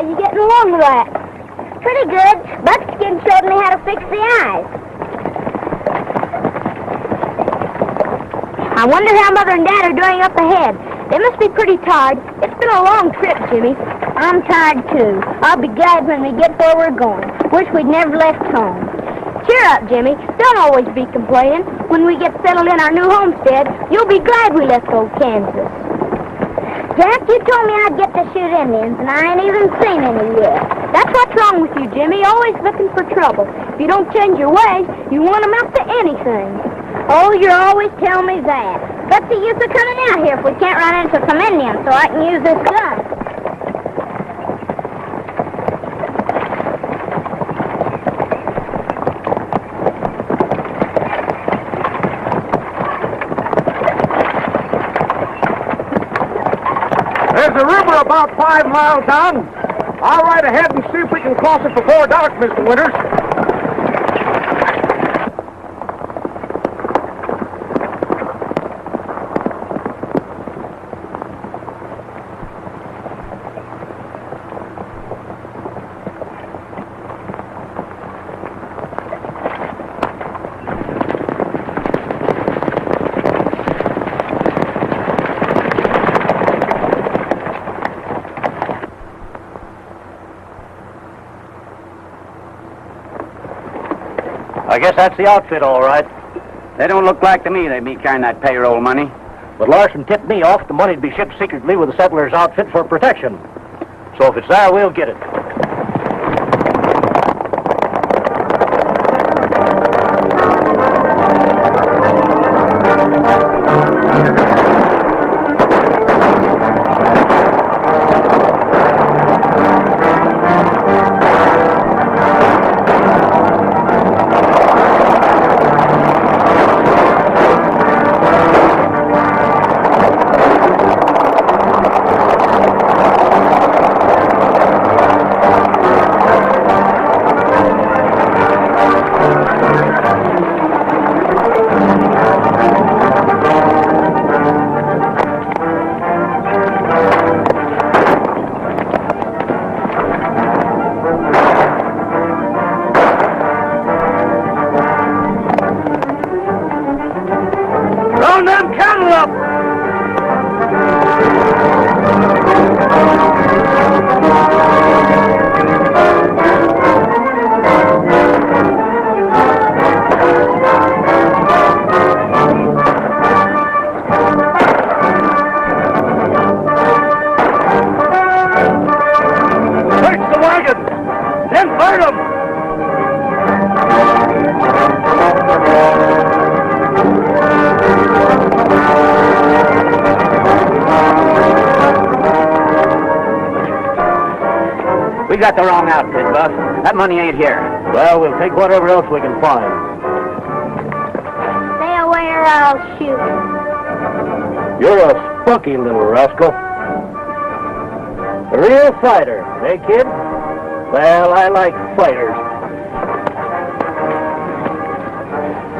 How you getting along with that? Pretty good. Buckskin showed me how to fix the eyes. I wonder how Mother and Dad are doing up ahead. They must be pretty tired. It's been a long trip, Jimmy. I'm tired, too. I'll be glad when we get where we're going. Wish we'd never left home. Cheer up, Jimmy. Don't always be complaining. When we get settled in our new homestead, you'll be glad we left old Kansas. Jack, you told me I'd get to shoot Indians, and I ain't even seen any yet. That's what's wrong with you, Jimmy. Always looking for trouble. If you don't change your ways, you want them up to anything. Oh, you're always telling me that. What's the use of coming out here if we can't run into some Indians so I can use this gun? There's a river about 5 miles down. I'll ride ahead and see if we can cross it before dark, Mr. Winters. I guess that's the outfit, all right. They don't look like to me they'd be carrying that payroll money. But Larson tipped me off the money'd be shipped secretly with the settler's outfit for protection. So if it's there, we'll get it. We got the wrong outfit, Buff. That money ain't here. Well, we'll take whatever else we can find. Stay away or I'll shoot. You're a spunky little rascal. A real fighter, eh, kid? Well, I like fighters.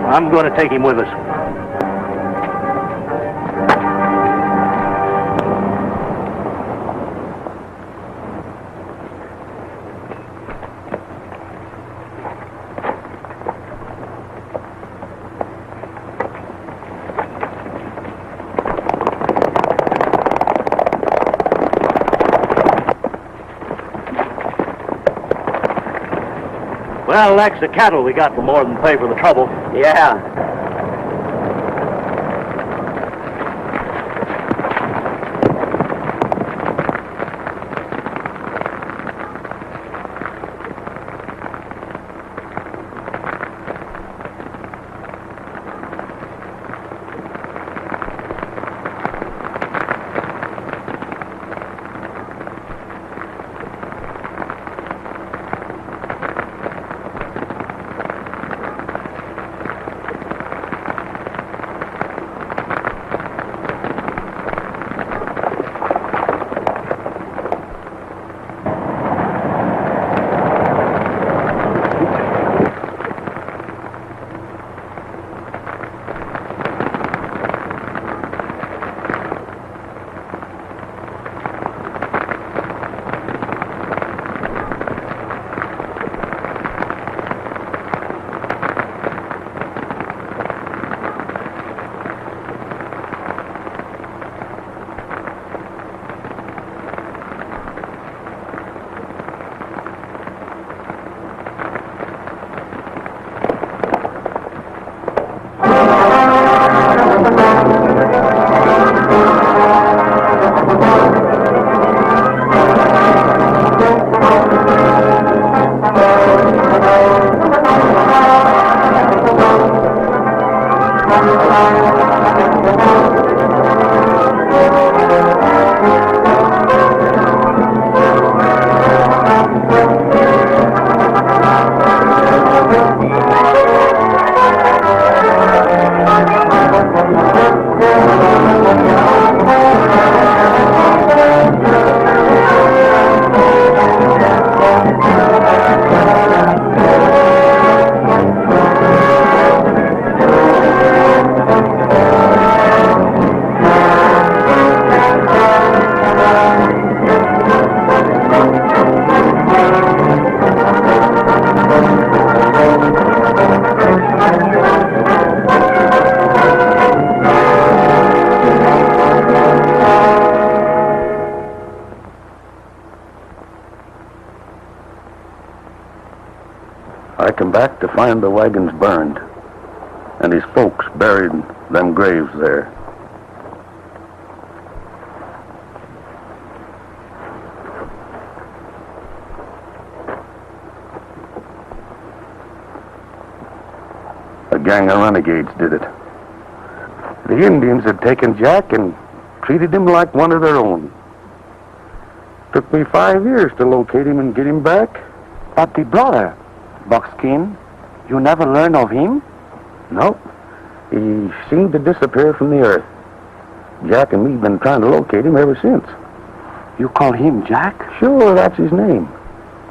I'm going to take him with us. Well, that's the cattle we got for more than pay for the trouble. Yeah. came back to find the wagons burned, and his folks buried in them graves there. A gang of renegades did it. The Indians had taken Jack and treated him like one of their own. Took me 5 years to locate him and get him back. But the brother, Buckskin, you never learned of him? No. He seemed to disappear from the earth. Jack and me been trying to locate him ever since. You call him Jack? Sure, that's his name.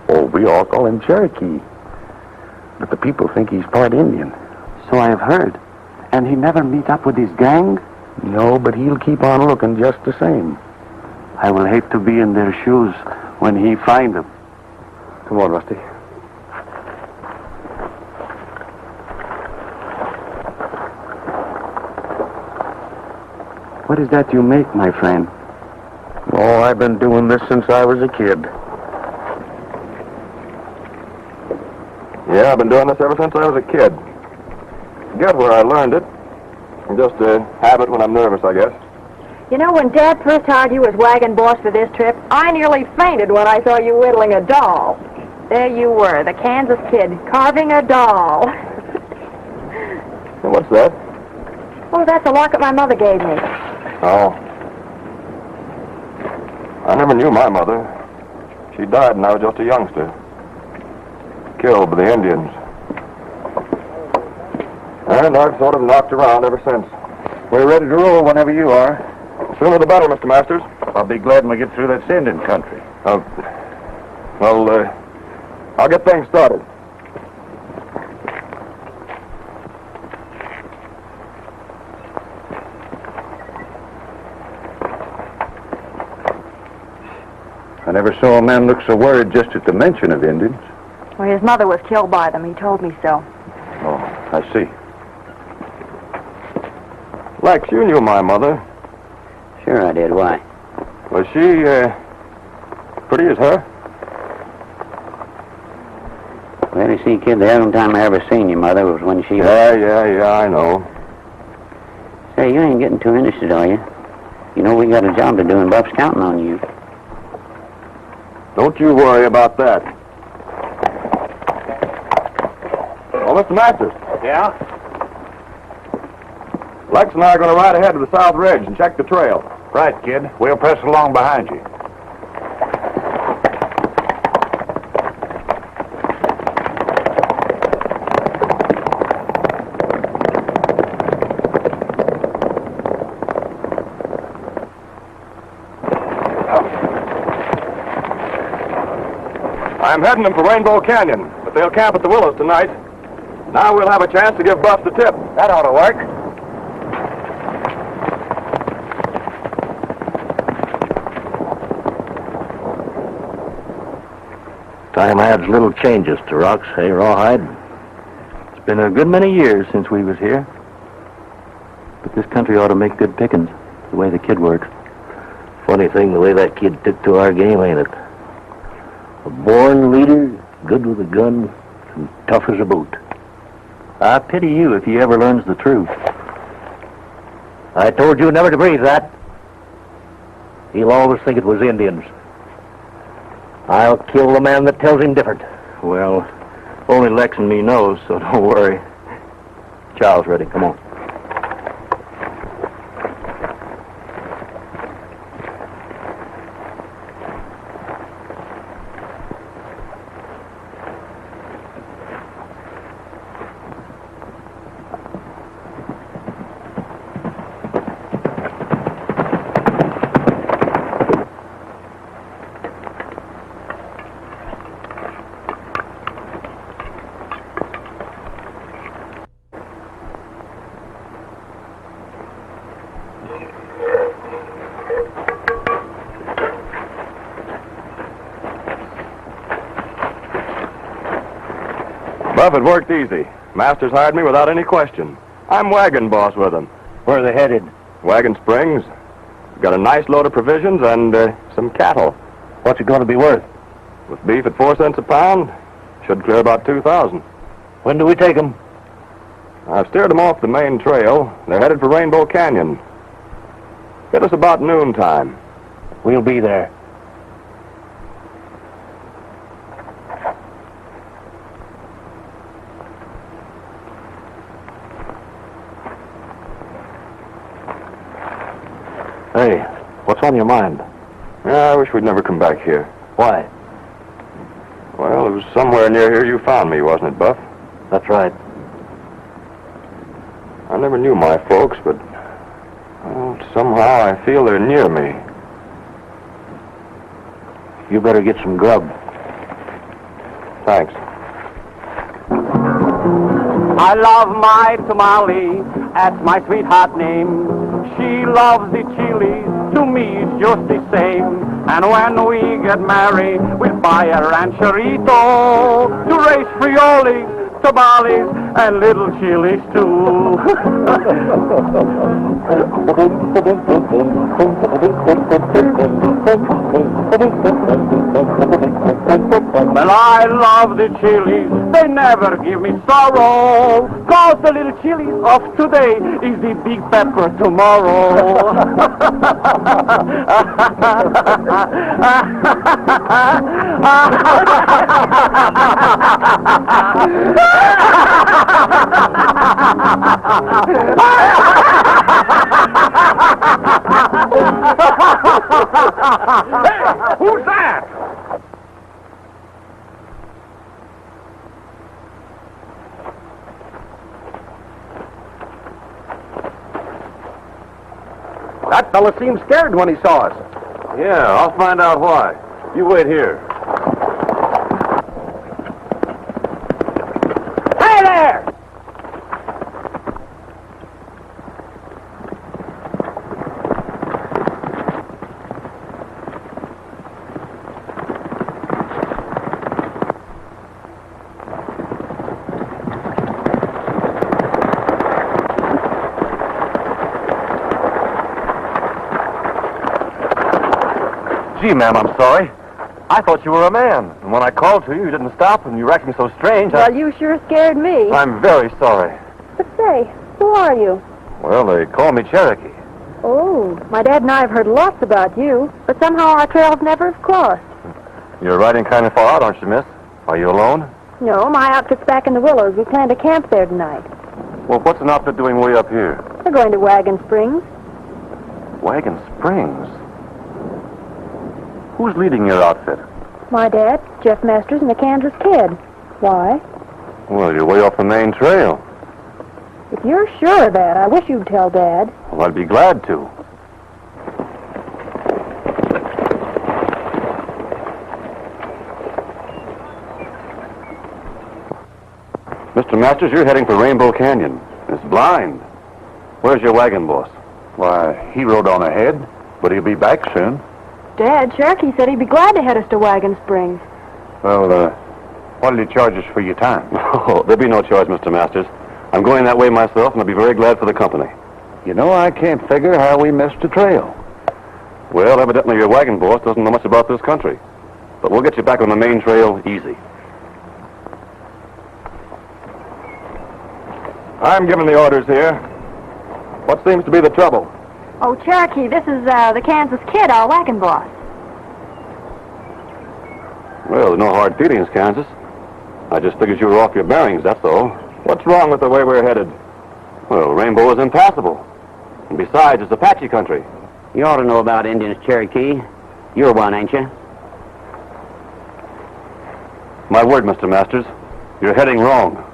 Oh, we all call him Cherokee. But the people think he's part Indian. So I have heard. And he never meet up with his gang? No, but he'll keep on looking just the same. I will hate to be in their shoes when he find them. Come on, Rusty. What is that you make, my friend? Oh, I've been doing this since I was a kid. Yeah, I've been doing this ever since I was a kid. Forget where I learned it. Just a habit when I'm nervous, I guess. You know, when Dad first hired you as wagon boss for this trip, I nearly fainted when I saw you whittling a doll. There you were, the Kansas kid, carving a doll. And what's that? Oh, that's a locket my mother gave me. Oh. I never knew my mother. She died when I was just a youngster. Killed by the Indians. And I've sort of knocked around ever since. We're ready to roll whenever you are. Sooner the better, Mr. Masters. I'll be glad when we get through that Indian country. I'll get things started. I never saw a man look so worried just at the mention of Indians. Well, his mother was killed by them. He told me so. Oh, I see. Lex, you knew my mother. Sure I did. Why? Was she, pretty as her? Well, you see, kid, the only time I ever seen your mother was when she... Yeah, I know. Say, you ain't getting too interested, are you? You know we got a job to do, and Buck's counting on you. Don't you worry about that. Oh, Mr. Masters. Yeah? Lex and I are going to ride ahead to the South Ridge and check the trail. Right, kid. We'll press along behind you. I'm heading them for Rainbow Canyon, but they'll camp at the Willows tonight. Now we'll have a chance to give Buff the tip. That ought to work. Time adds little changes to rocks, hey, Rawhide? It's been a good many years since we was here. But this country ought to make good pickings, the way the kid works. Funny thing, the way that kid took to our game, ain't it? A born leader, good with a gun, and tough as a boot. I pity you if he ever learns the truth. I told you never to breathe that. He'll always think it was Indians. I'll kill the man that tells him different. Well, only Lex and me knows, so don't worry. Chow's ready. Come on. Buff, it worked easy. Masters hired me without any question. I'm wagon boss with them. Where are they headed? Wagon Springs. Got a nice load of provisions and some cattle. What's it going to be worth? With beef at 4 cents a pound, should clear about $2,000. When do we take them? I've steered them off the main trail. They're headed for Rainbow Canyon. Get us about noontime. We'll be there. Hey, what's on your mind? Yeah, I wish we'd never come back here. Why? Well, it was somewhere near here you found me, wasn't it, Buff? That's right. I never knew my folks, but well, somehow I feel they're near me. You better get some grub. Thanks. I love my tamale, that's my sweetheart name. She loves the chili, to me it's just the same. And when we get married, we'll buy a rancherito to raise frioles, tamales, and little chilies too. Well, I love the chilies, they never give me sorrow, 'cause the little chilies of today is the big pepper tomorrow. Hey, who's that? That fella seemed scared when he saw us. Yeah, I'll find out why. You wait here. Hey there! Gee, ma'am, I'm sorry. I thought you were a man. And when I called to you, you didn't stop, and you were acting so strange. Well, you sure scared me. I'm very sorry. But say, who are you? Well, they call me Cherokee. Oh, my dad and I have heard lots about you, but somehow our trails never have crossed. You're riding kind of far out, aren't you, miss? Are you alone? No, my outfit's back in the Willows. We plan to camp there tonight. Well, what's an outfit doing way up here? We're going to Wagon Springs. Wagon Springs? Who's leading your outfit? My dad, Jeff Masters, and the Kansas Kid. Why? Well, you're way off the main trail. If you're sure of that, I wish you'd tell Dad. Well, I'd be glad to. Mr. Masters, you're heading for Rainbow Canyon. It's blind. Where's your wagon boss? Why, he rode on ahead, but he'll be back soon. Dad, Cherokee said he'd be glad to head us to Wagon Springs. Well, what'll he charge us for your time? Oh, there'll be no charge, Mr. Masters. I'm going that way myself, and I'll be very glad for the company. You know, I can't figure how we missed the trail. Well, evidently your wagon boss doesn't know much about this country. But we'll get you back on the main trail easy. I'm giving the orders here. What seems to be the trouble? Oh, Cherokee, this is the Kansas Kid, our wagon boss. Well, there's no hard feelings, Kansas. I just figured you were off your bearings, that's all. What's wrong with the way we're headed? Well, Rainbow is impassable. And besides, it's Apache country. You ought to know about Indians, Cherokee. You're one, ain't you? My word, Mr. Masters, you're heading wrong.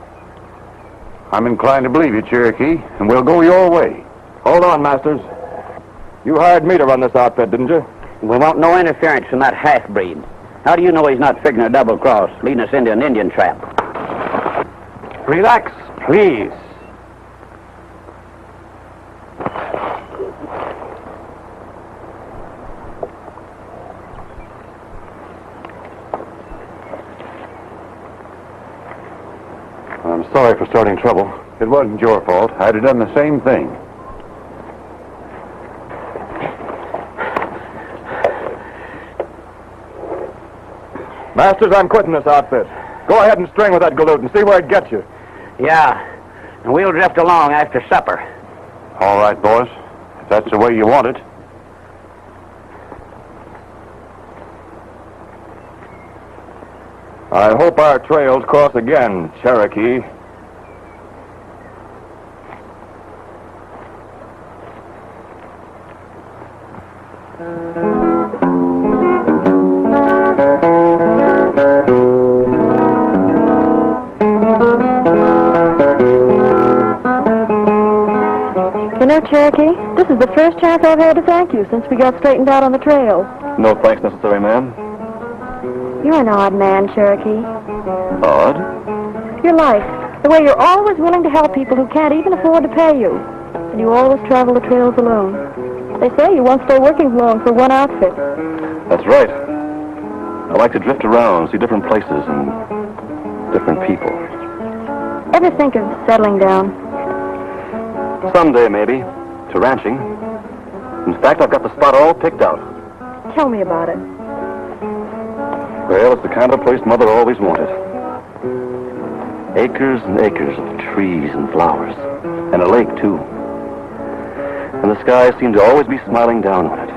I'm inclined to believe you, Cherokee, and we'll go your way. Hold on, Masters. You hired me to run this outfit, didn't you? We want no interference from that half-breed. How do you know he's not figuring a double cross, leading us into an Indian trap? Relax, please. I'm sorry for starting trouble. It wasn't your fault. I'd have done the same thing. Masters, I'm quitting this outfit. Go ahead and string with that galoot and see where it gets you. Yeah, and we'll drift along after supper. All right, boys. If that's the way you want it. I hope our trails cross again, Cherokee. You know, Cherokee, this is the first chance I've had to thank you since we got straightened out on the trail. No thanks necessary, ma'am. You're an odd man, Cherokee. Odd? Your life, the way you're always willing to help people who can't even afford to pay you. And you always travel the trails alone. They say you won't stay working long for one outfit. That's right. I like to drift around, see different places and different people. Ever think of settling down? Someday, maybe, to ranching. In fact, I've got the spot all picked out. Tell me about it. Well, it's the kind of place Mother always wanted. Acres and acres of trees and flowers. And a lake, too. And the sky seemed to always be smiling down on it.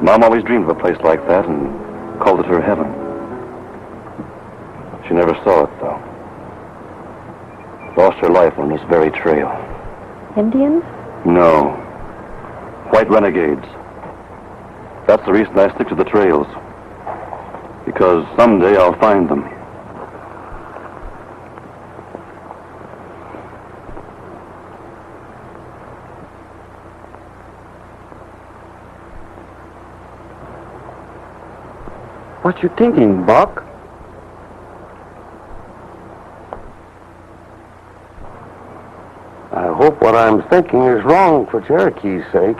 Mom always dreamed of a place like that and called it her heaven. She never saw it, though. Lost her life on this very trail. Indians? No. White renegades. That's the reason I stick to the trails. Because someday I'll find them. What you thinking, Buck? I hope what I'm thinking is wrong for Cherokee's sake.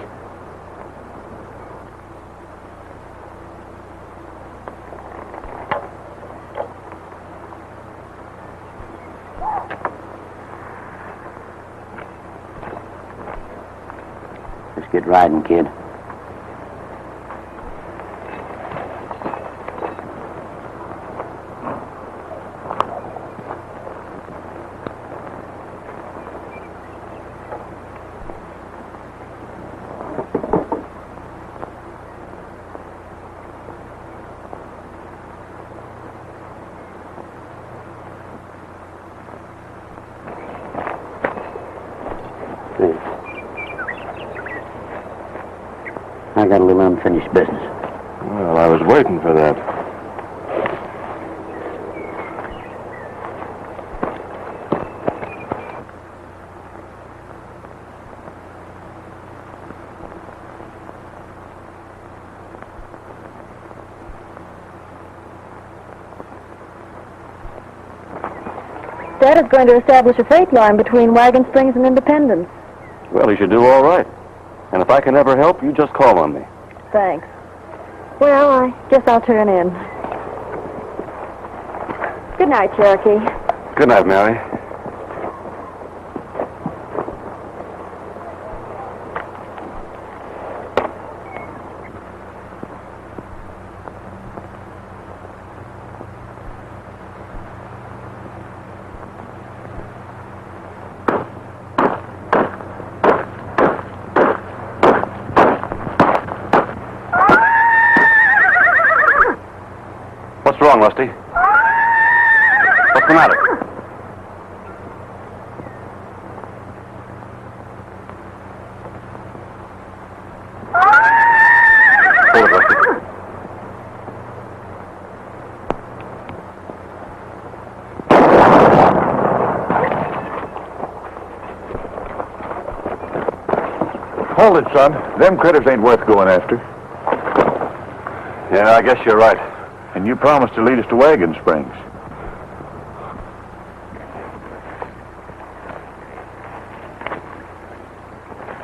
Let's get riding, kid. I got a little unfinished business. Well, I was waiting for that. Dad is going to establish a freight line between Wagon Springs and Independence. Well, he should do all right. And if I can ever help, you just call on me. Thanks. Well, I guess I'll turn in. Good night, Cherokee. Good night, Mary. What's wrong, Rusty? What's the matter? Hold it, Rusty. Hold it, son. Them critters ain't worth going after. Yeah, I guess you're right. And you promised to lead us to Wagon Springs.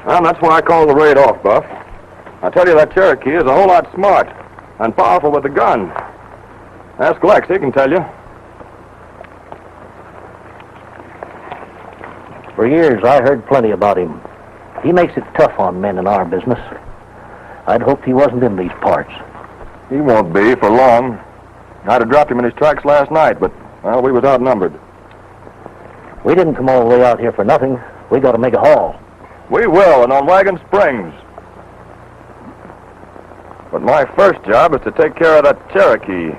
Well, that's why I called the raid off, Buff. I tell you, that Cherokee is a whole lot smart and powerful with a gun. Ask Lex, he can tell you. For years, I heard plenty about him. He makes it tough on men in our business. I'd hoped he wasn't in these parts. He won't be for long. I'd have dropped him in his tracks last night, but, well, we was outnumbered. We didn't come all the way out here for nothing. We got to make a haul. We will, and on Wagon Springs. But my first job is to take care of that Cherokee.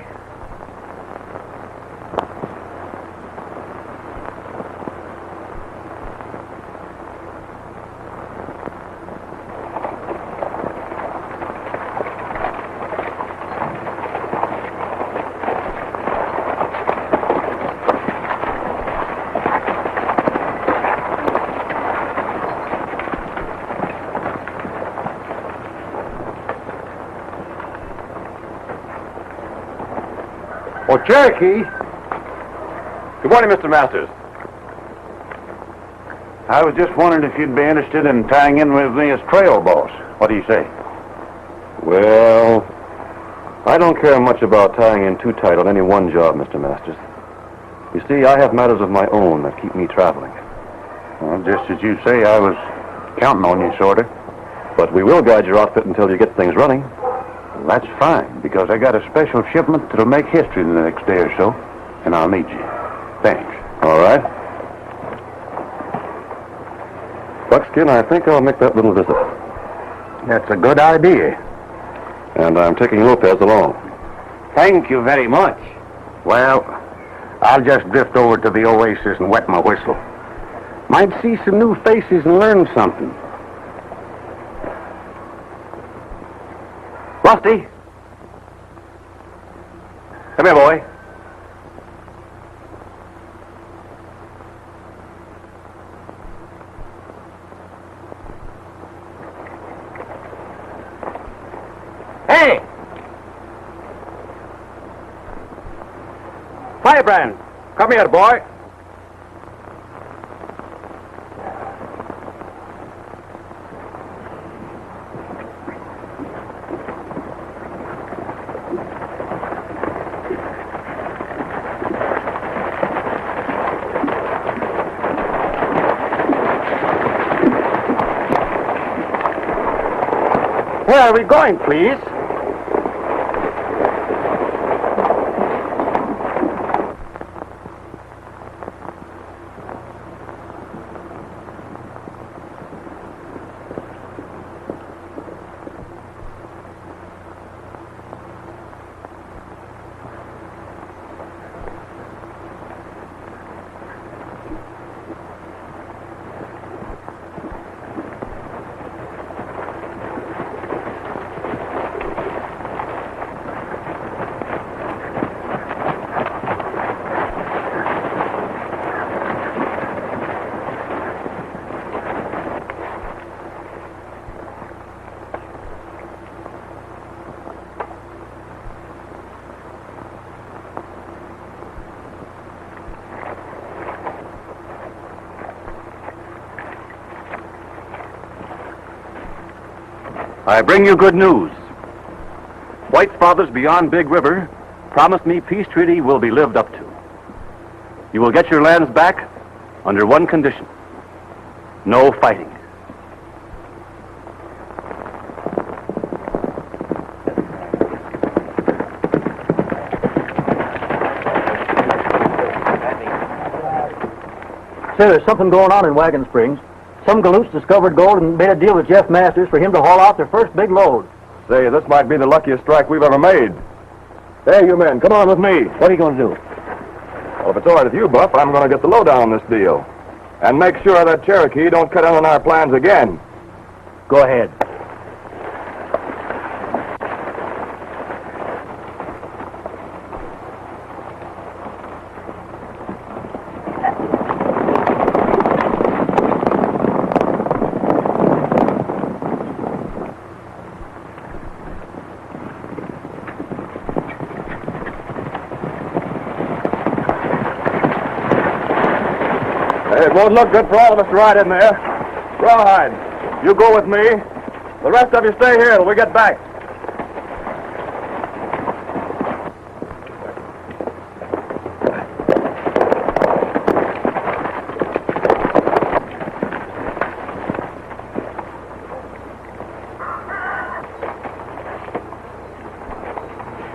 Oh, Cherokee. Good morning, Mr. Masters. I was just wondering if you'd be interested in tying in with me as trail boss. What do you say? Well, I don't care much about tying in too tight on any one job, Mr. Masters. You see, I have matters of my own that keep me traveling. Well, just as you say, I was counting on you, sort of. But we will guide your outfit until you get things running. Well, that's fine, because I got a special shipment that'll make history in the next day or so, and I'll need you. Thanks. All right. Buckskin, I think I'll make that little visit. That's a good idea. And I'm taking Lopez along. Thank you very much. Well, I'll just drift over to the oasis and wet my whistle. Might see some new faces and learn something. Rusty! Come here, boy. Hey! Firebrand, come here, boy. Where are we going, please? I bring you good news. White's fathers beyond Big River promised me peace treaty will be lived up to. You will get your lands back under one condition. No fighting. Say, there's something going on in Wagon Springs. Some galoots discovered gold and made a deal with Jeff Masters for him to haul out their first big load. Say, this might be the luckiest strike we've ever made. Hey, you men, come on with me. What are you going to do? Well, if it's all right with you, Buff, I'm going to get the lowdown on this deal. And make sure that Cherokee don't cut in on our plans again. Go ahead. It won't look good for all of us to ride in there. Rawhide, you go with me. The rest of you stay here till we get back.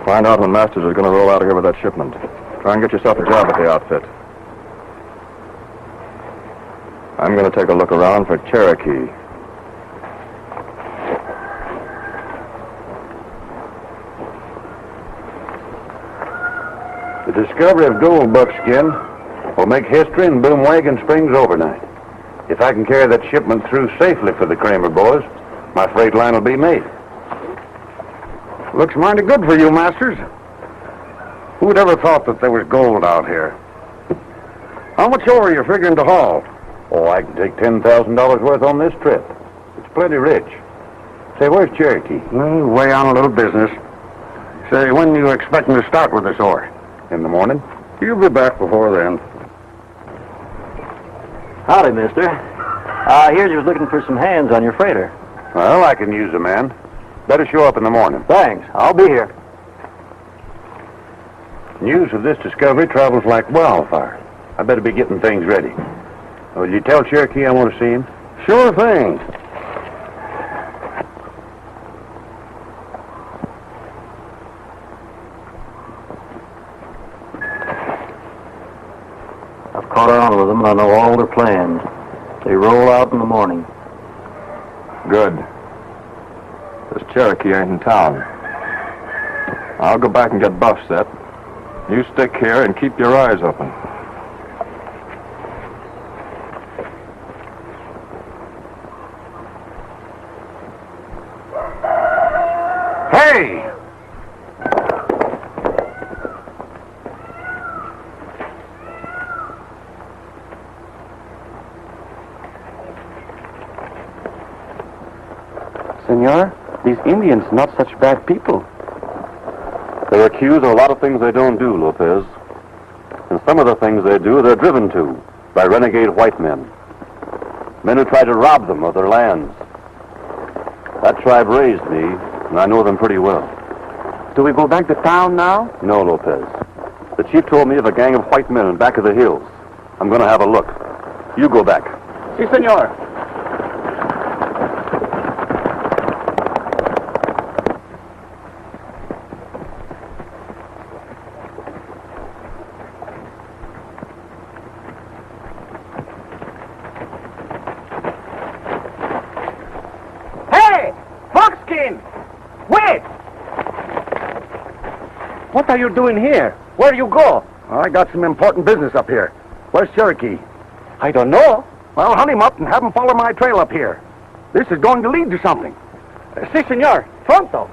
Find out when Masters is going to roll out of here with that shipment. Try and get yourself a job at the outfit. I'm going to take a look around for Cherokee. The discovery of gold buckskin will make history in Boom Wagon Springs overnight. If I can carry that shipment through safely for the Kramer boys, my freight line will be made. Looks mighty good for you, Masters. Who'd ever thought that there was gold out here? How much ore are you figuring to haul? Oh, I can take $10,000 worth on this trip. It's plenty rich. Say, where's Cherokee? Well, way on a little business. Say, when are you expecting to start with this ore? In the morning. You'll be back before then. Howdy, mister. Here's you was looking for some hands on your freighter. Well, I can use a man. Better show up in the morning. Thanks. I'll be here. News of this discovery travels like wildfire. I better be getting things ready. Will you tell Cherokee I want to see him? Sure thing. I've caught on with them, and I know all their plans. They roll out in the morning. Good. This Cherokee ain't in town. I'll go back and get Buff set. You stick here and keep your eyes open. Hey! Senor, these Indians are not such bad people. They're accused of a lot of things they don't do, Lopez. And some of the things they do, they're driven to by renegade white men. Men who try to rob them of their lands. That tribe raised me, and I know them pretty well. Do we go back to town now? No, Lopez. The chief told me of a gang of white men in back of the hills. I'm going to have a look. You go back. Si, senor. What are you doing here? Where do you go? I got some important business up here. Where's Cherokee? I don't know. Well, hunt him up and have him follow my trail up here. This is going to lead to something. Si, senor. Pronto.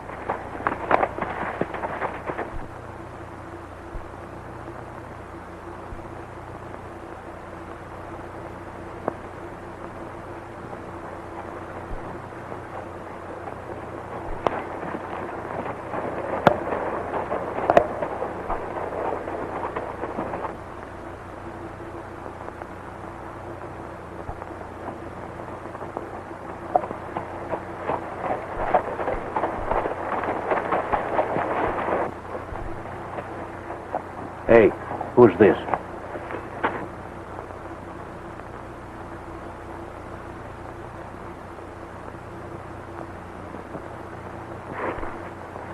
Hey, who's this?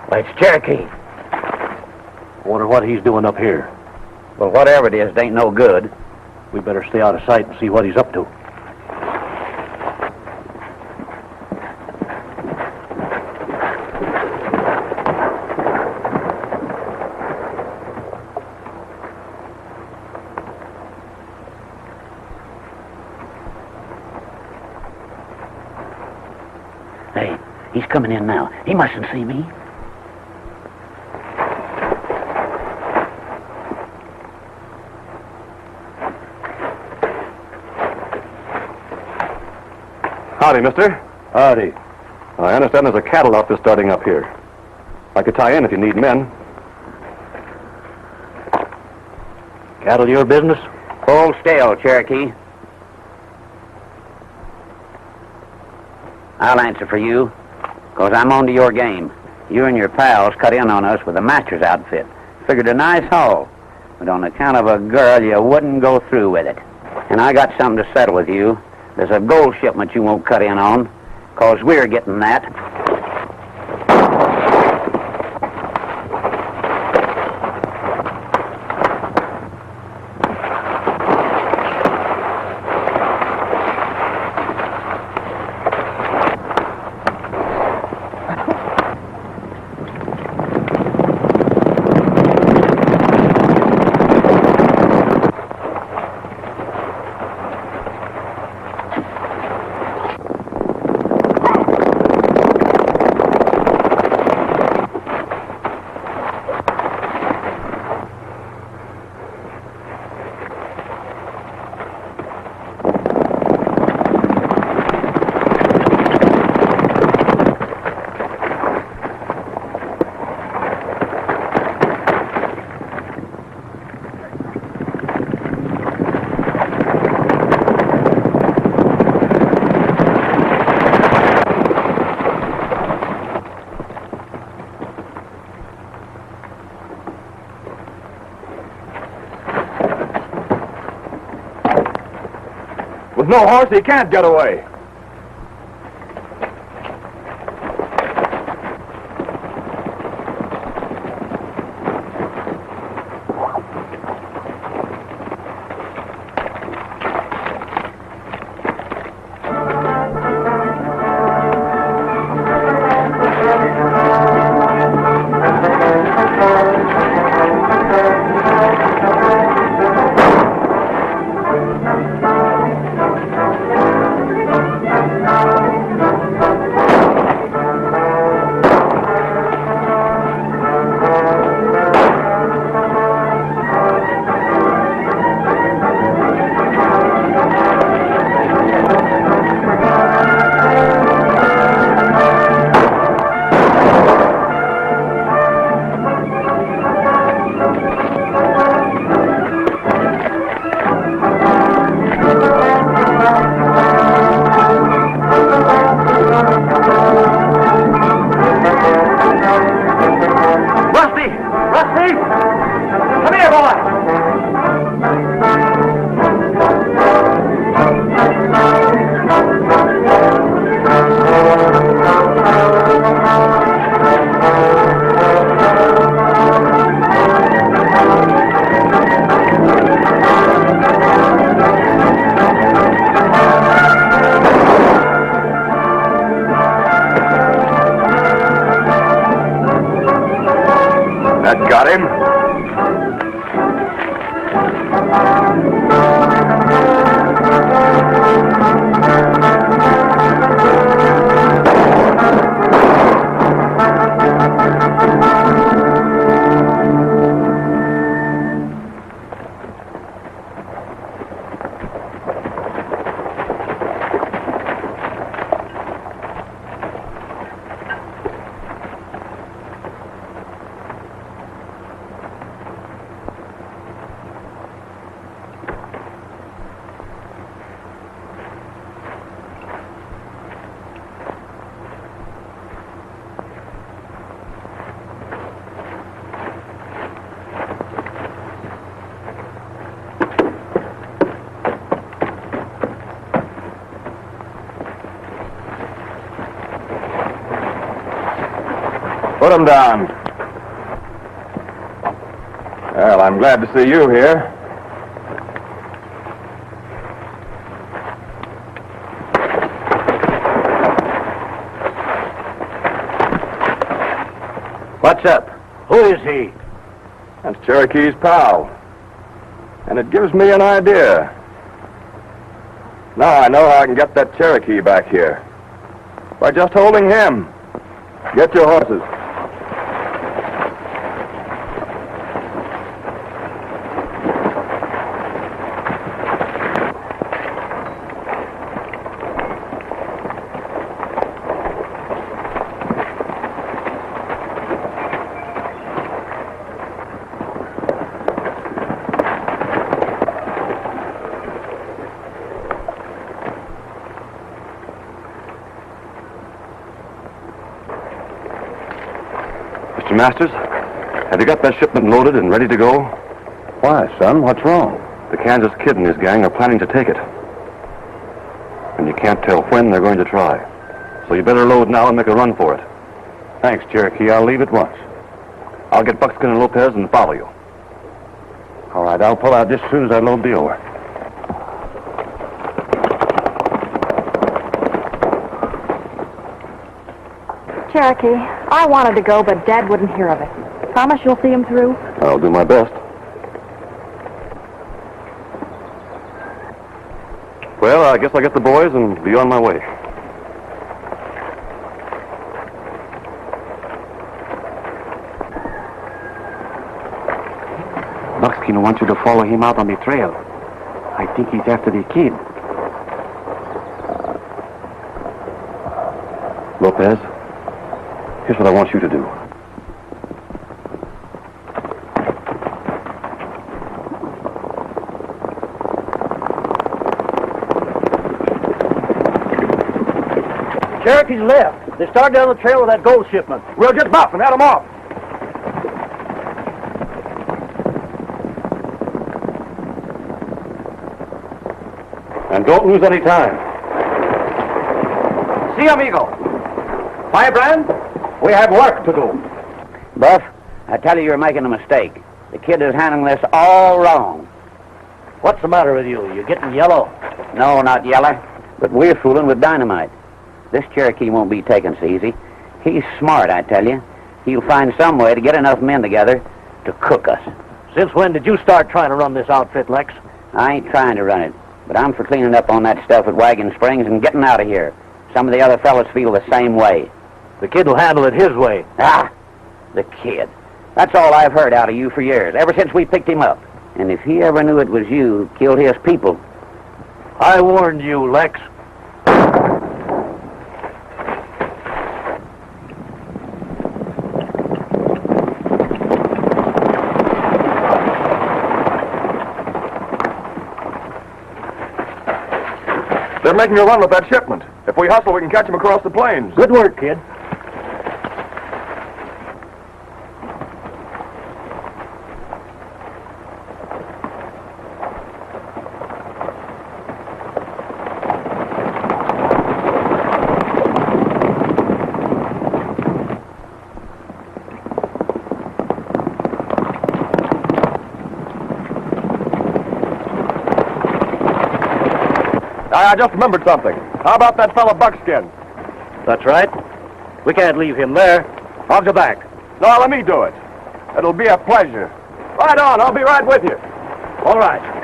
Why, it's Cherokee. Wonder what he's doing up here. Well, whatever it is, it ain't no good. We better stay out of sight and see what he's up to. Hey, he's coming in now. He mustn't see me. Howdy, mister. Howdy. I understand there's a cattle outfit starting up here. I could tie in if you need men. Cattle your business? Hold still, Cherokee. I'll answer for you, 'cause I'm on to your game. You and your pals cut in on us with a master's outfit. Figured a nice haul, but on account of a girl, you wouldn't go through with it. And I got something to settle with you. There's a gold shipment you won't cut in on, 'cause we're getting that. no horse, he can't get away. Put him down. Well, I'm glad to see you here. What's up? Who is he? That's Cherokee's pal. And it gives me an idea. Now I know how I can get that Cherokee back here. By just holding him. Get your horses. Mr. Masters, have you got that shipment loaded and ready to go? Why, son? What's wrong? The Kansas Kid and his gang are planning to take it. And you can't tell when they're going to try. So you better load now and make a run for it. Thanks, Cherokee. I'll leave at once. I'll get Buckskin and Lopez and follow you. All right, I'll pull out just as soon as I load the oar. Cherokee, I wanted to go, but Dad wouldn't hear of it. Promise you'll see him through? I'll do my best. Well, I guess I'll get the boys and be on my way. Buckskin wants you to follow him out on the trail. I think he's after the kid. Lopez, here's what I want you to do. Cherokee's left. They started down the trail with that gold shipment. We'll get Buff and head him off. And don't lose any time. Si, amigo. Firebrand, we have work to do. Buff, I tell you, you're making a mistake. The kid is handling this all wrong. What's the matter with you? You getting yellow? No, not yellow, but we're fooling with dynamite. This Cherokee won't be taken so easy. He's smart, I tell you. He'll find some way to get enough men together to cook us. Since when did you start trying to run this outfit, Lex? I ain't trying to run it, but I'm for cleaning up on that stuff at Wagon Springs and getting out of here. Some of the other fellas feel the same way. The kid will handle it his way. Ah, the kid. That's all I've heard out of you for years, ever since we picked him up. And if he ever knew it was you who killed his people... I warned you, Lex. They're making a run with that shipment. If we hustle, we can catch them across the plains. Good work, kid. I just remembered something. How about that fellow Buckskin? That's right. We can't leave him there. I'll go back. No, let me do it. It'll be a pleasure. Right on, I'll be right with you. All right.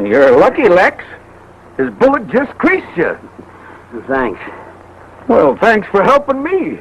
You're lucky, Lex. His bullet just creased you. Thanks. Well, thanks for helping me.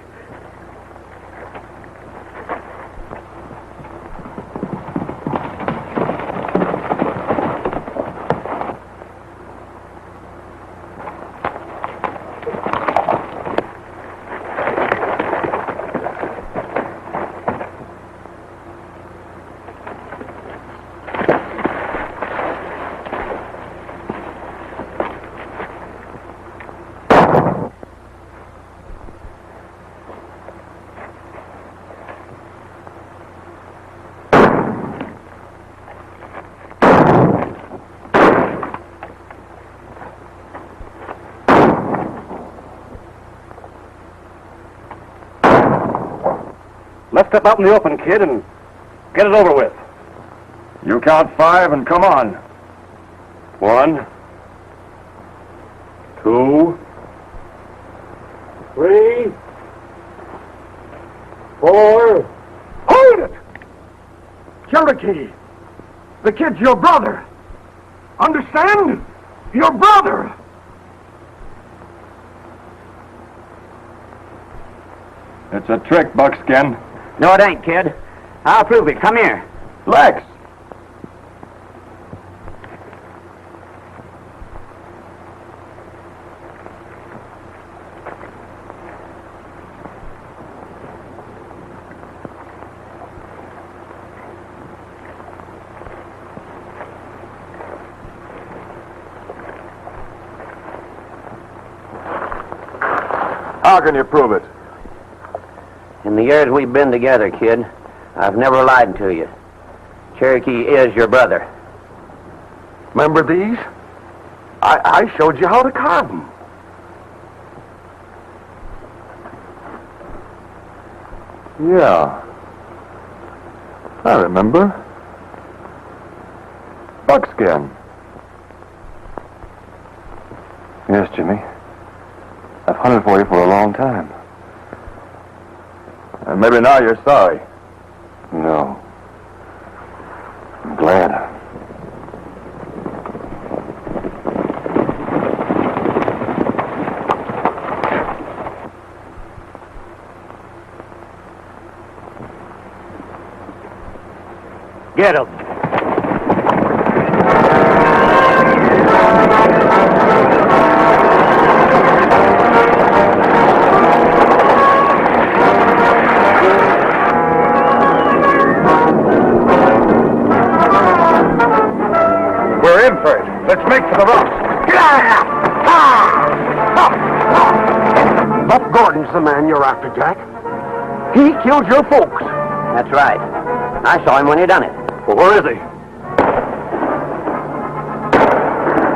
Let's step out in the open, kid, and get it over with. You count 5 and come on. 1, 2, 3, 4. Hold it! Cherokee, the kid's your brother. Understand? Your brother. It's a trick, Buckskin. No, it ain't, kid. I'll prove it. Come here. Lex! How can you prove it? In the years we've been together, kid, I've never lied to you. Cherokee is your brother. Remember these? I showed you how to carve them. Yeah. I remember. Buckskin. Yes, Jimmy. I've hunted for you for a long time. And maybe now you're sorry. No. I'm glad. Get him. We're in for it. Let's make for the rocks. Buck Gordon's the man you're after, Jack. He killed your folks. That's right. I saw him when he done it. Well, where is he?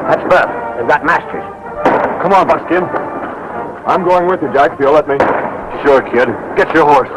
That's Bert. They've got Masters. Come on, Buckskin. I'm going with you, Jack, if you'll let me. Sure, kid. Get your horse.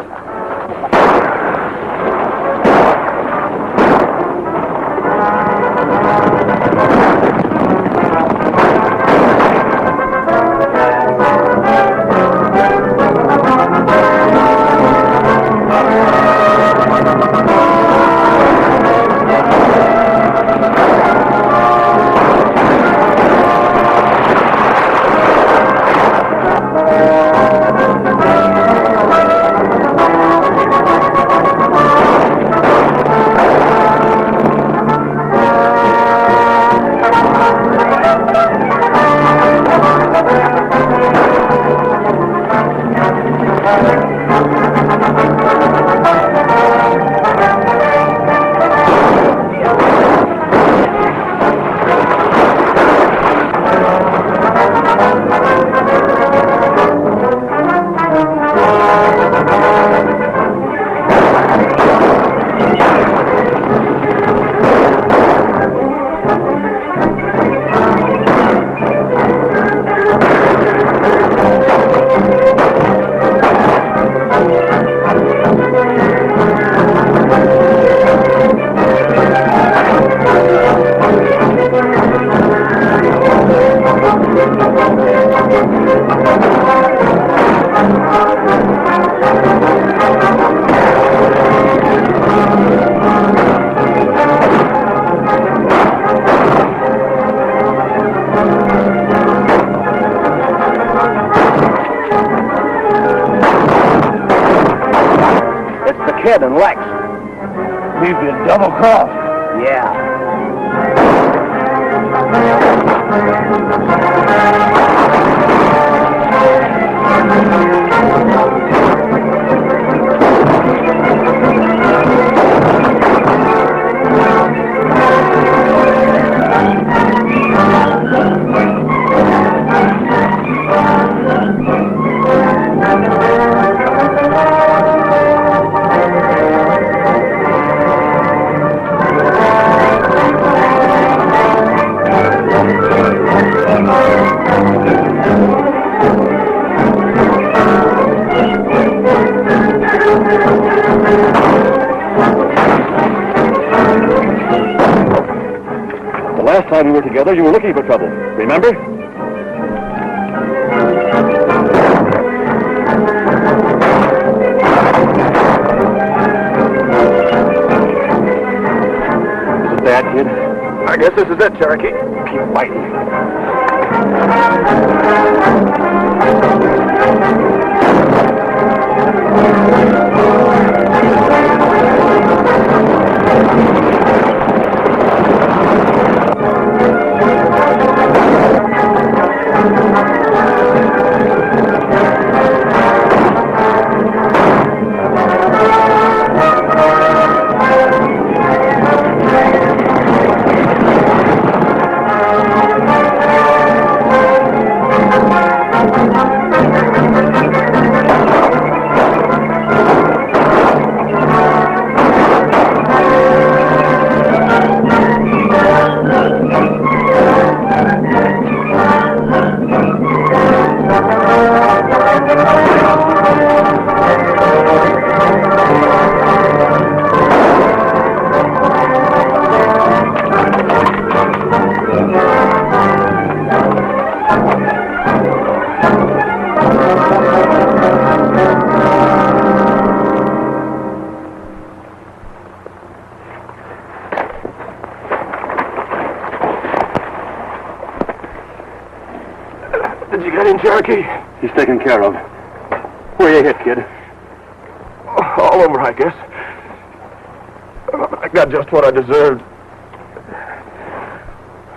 Kid and Lex. We've been double-crossed. Yeah. Last time we were together, you were looking for trouble. Remember? Is it bad, kid? I guess this is it, Cherokee. Keep fighting. Did you get in, Cherokee? He's taken care of. Where you hit, kid? All over, I guess. I got just what I deserved.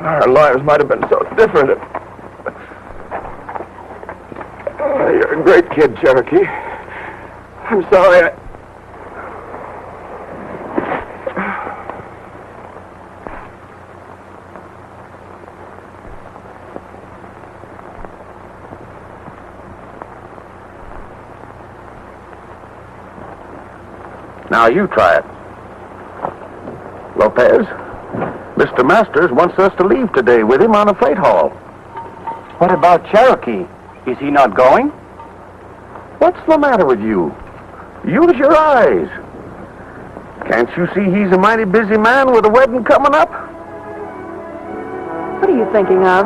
Our lives might have been so different. You're a great kid, Cherokee. I'm sorry Now you try it. Lopez, Mr. Masters wants us to leave today with him on a freight haul. What about Cherokee? Is he not going? What's the matter with you? Use your eyes. Can't you see he's a mighty busy man with a wedding coming up? What are you thinking of?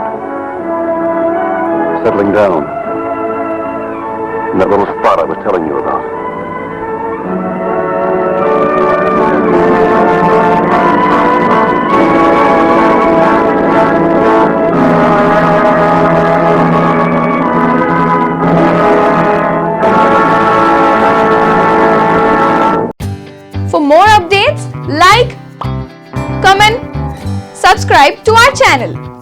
Settling down. In that little spot I was telling you about. For more updates, like, comment, subscribe to our channel.